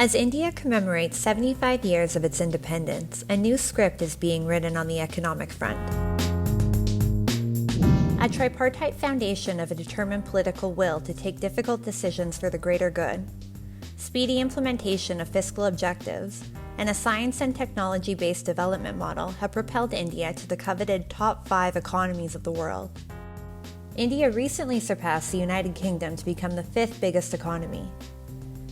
As India commemorates 75 years of its independence, a new script is being written on the economic front. A tripartite foundation of a determined political will to take difficult decisions for the greater good, speedy implementation of fiscal objectives, and a science and technology-based development model have propelled India to the coveted top 5 economies of the world. India recently surpassed the United Kingdom to become the 5th biggest economy.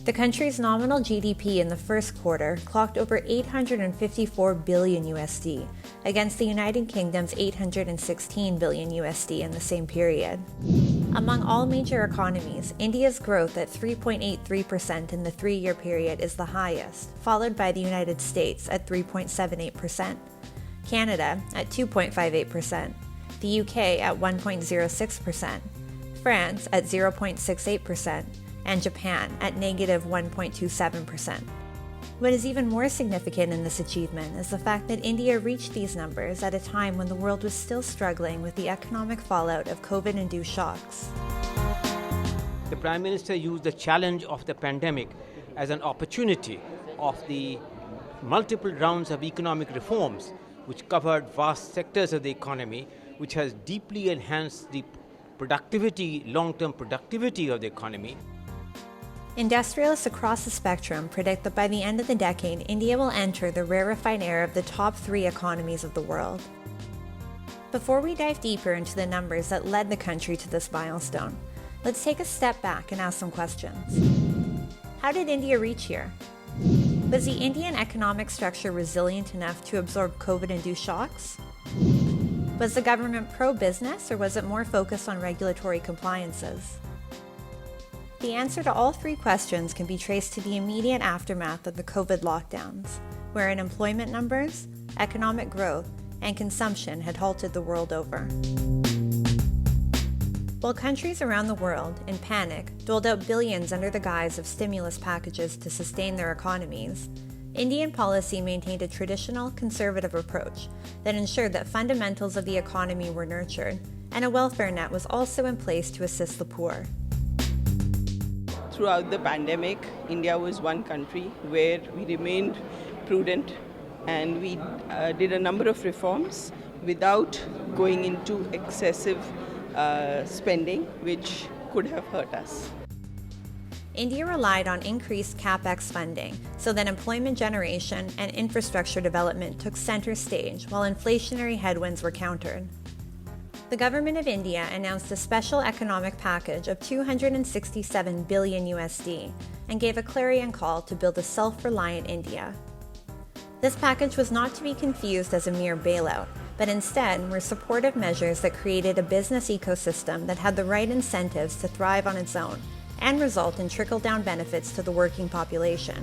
The country's nominal GDP in the first quarter clocked over 854 billion USD against the United Kingdom's 816 billion USD in the same period. Among all major economies, India's growth at 3.83% in the 3-year period is the highest, followed by the United States at 3.78%, Canada at 2.58%, the UK at 1.06%, France at 0.68%, and Japan at negative 1.27%. What is even more significant in this achievement is the fact that India reached these numbers at a time when the world was still struggling with the economic fallout of COVID-induced shocks. The Prime Minister used the challenge of the pandemic as an opportunity of the multiple rounds of economic reforms which covered vast sectors of the economy, which has deeply enhanced the productivity, long-term productivity of the economy. Industrialists across the spectrum predict that by the end of the decade, India will enter the rarefied era of the top 3 economies of the world. Before we dive deeper into the numbers that led the country to this milestone, let's take a step back and ask some questions. How did India reach here? Was the Indian economic structure resilient enough to absorb COVID-induced shocks? Was the government pro-business, or was it more focused on regulatory compliances? The answer to all 3 questions can be traced to the immediate aftermath of the COVID lockdowns, wherein employment numbers, economic growth, and consumption had halted the world over. While countries around the world, in panic, doled out billions under the guise of stimulus packages to sustain their economies, Indian policy maintained a traditional, conservative approach that ensured that fundamentals of the economy were nurtured, and a welfare net was also in place to assist the poor. Throughout the pandemic, India was one country where we remained prudent and we did a number of reforms without going into excessive spending, which could have hurt us. India relied on increased capex funding so that employment generation and infrastructure development took center stage while inflationary headwinds were countered. The government of India announced a special economic package of 267 billion USD and gave a clarion call to build a self-reliant India. This package was not to be confused as a mere bailout, but instead were supportive measures that created a business ecosystem that had the right incentives to thrive on its own and result in trickle-down benefits to the working population.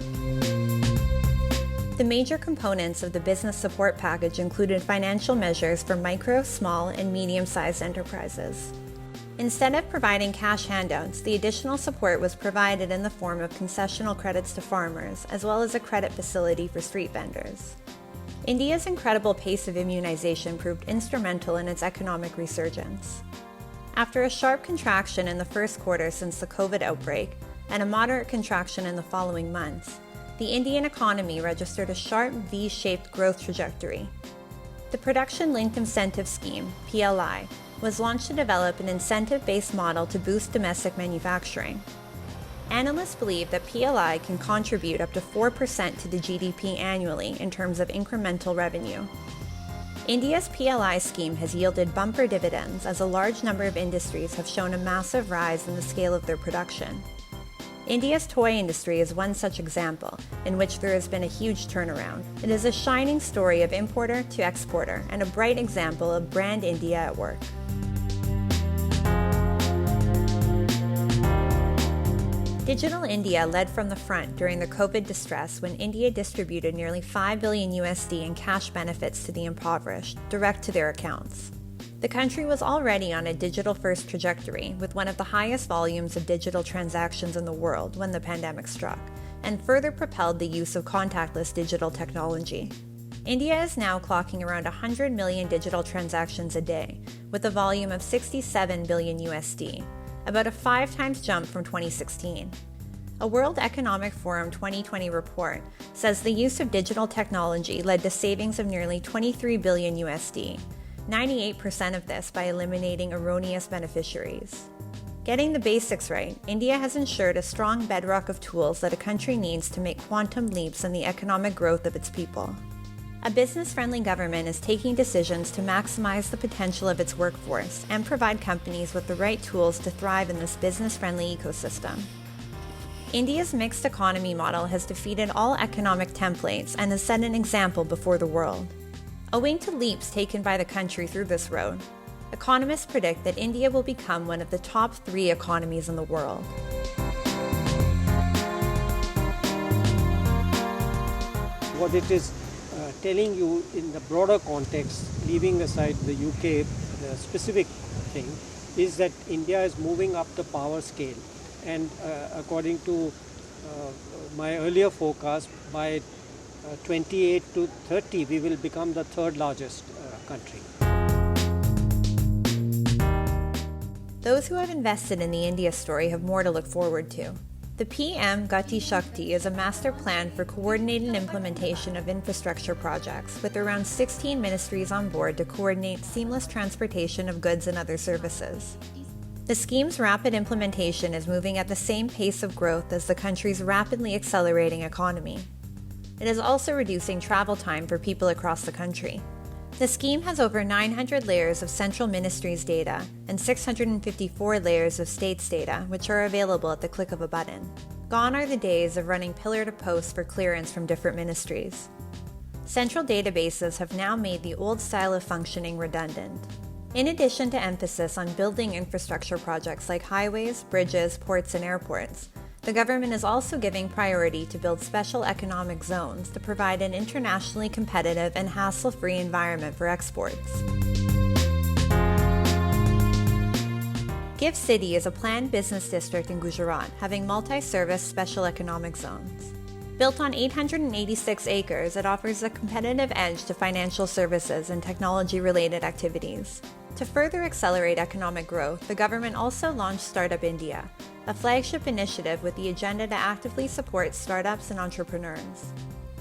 The major components of the business support package included financial measures for micro, small, and medium-sized enterprises. Instead of providing cash handouts, the additional support was provided in the form of concessional credits to farmers, as well as a credit facility for street vendors. India's incredible pace of immunization proved instrumental in its economic resurgence. After a sharp contraction in the first quarter since the COVID outbreak, and a moderate contraction in the following months, the Indian economy registered a sharp V-shaped growth trajectory. The Production-Linked Incentive Scheme, PLI, was launched to develop an incentive-based model to boost domestic manufacturing. Analysts believe that PLI can contribute up to 4% to the GDP annually in terms of incremental revenue. India's PLI scheme has yielded bumper dividends as a large number of industries have shown a massive rise in the scale of their production. India's toy industry is one such example, in which there has been a huge turnaround. It is a shining story of importer to exporter and a bright example of brand India at work. Digital India led from the front during the COVID distress when India distributed nearly 5 billion USD in cash benefits to the impoverished, direct to their accounts. The country was already on a digital-first trajectory, with one of the highest volumes of digital transactions in the world when the pandemic struck, and further propelled the use of contactless digital technology. India is now clocking around 100 million digital transactions a day, with a volume of 67 billion USD, about a 5 times jump from 2016. A World Economic Forum 2020 report says the use of digital technology led to savings of nearly 23 billion USD, 98% of this by eliminating erroneous beneficiaries. Getting the basics right, India has ensured a strong bedrock of tools that a country needs to make quantum leaps in the economic growth of its people. A business-friendly government is taking decisions to maximize the potential of its workforce and provide companies with the right tools to thrive in this business-friendly ecosystem. India's mixed economy model has defeated all economic templates and has set an example before the world. Owing to leaps taken by the country through this road, economists predict that India will become one of the top 3 economies in the world. What it is telling you in the broader context, leaving aside the UK, the specific thing, is that India is moving up the power scale. And according to my earlier forecast, by 28 to 30, we will become the 3rd largest country. Those who have invested in the India story have more to look forward to. The PM Gati Shakti is a master plan for coordinated implementation of infrastructure projects, with around 16 ministries on board to coordinate seamless transportation of goods and other services. The scheme's rapid implementation is moving at the same pace of growth as the country's rapidly accelerating economy. It is also reducing travel time for people across the country. The scheme has over 900 layers of central ministries' data and 654 layers of states' data, which are available at the click of a button. Gone are the days of running pillar to post for clearance from different ministries. Central databases have now made the old style of functioning redundant. In addition to emphasis on building infrastructure projects like highways, bridges, ports, and airports, the government is also giving priority to build special economic zones to provide an internationally competitive and hassle-free environment for exports. GIFT City is a planned business district in Gujarat having multi-service special economic zones. Built on 886 acres, it offers a competitive edge to financial services and technology-related activities. To further accelerate economic growth, the government also launched Startup India, a flagship initiative with the agenda to actively support startups and entrepreneurs.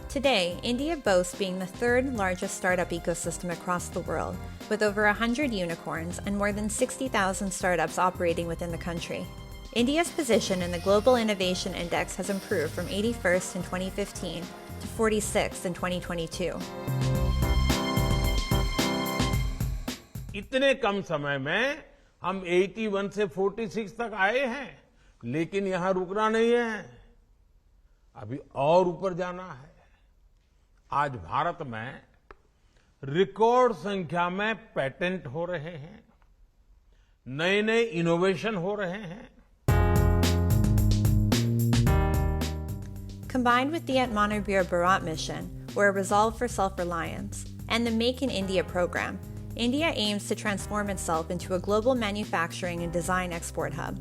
Today, India boasts being the 3rd largest startup ecosystem across the world, with over 100 unicorns and more than 60,000 startups operating within the country. India's position in the Global Innovation Index has improved from 81st in 2015 to 46th in 2022. इतने कम समय में हम 81 से 46 तक आए हैं, लेकिन यहाँ रुकना नहीं है, अभी और ऊपर जाना है। आज भारत में रिकॉर्ड संख्या में पेटेंट हो रहे हैं, नए-नए इनोवेशन हो रहे हैं। Combined with the Atmanirbhar Bharat mission, or a resolve for self-reliance, and the Make in India program, India aims to transform itself into a global manufacturing and design export hub.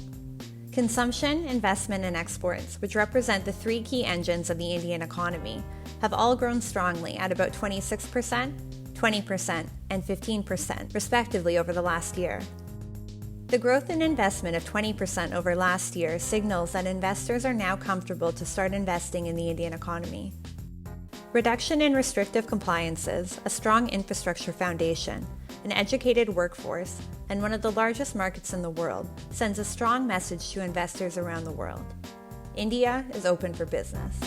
Consumption, investment, and exports, which represent the 3 key engines of the Indian economy, have all grown strongly at about 26%, 20%, and 15%, respectively, over the last year. The growth in investment of 20% over last year signals that investors are now comfortable to start investing in the Indian economy. Reduction in restrictive compliances, a strong infrastructure foundation, an educated workforce, and one of the largest markets in the world sends a strong message to investors around the world. India is open for business.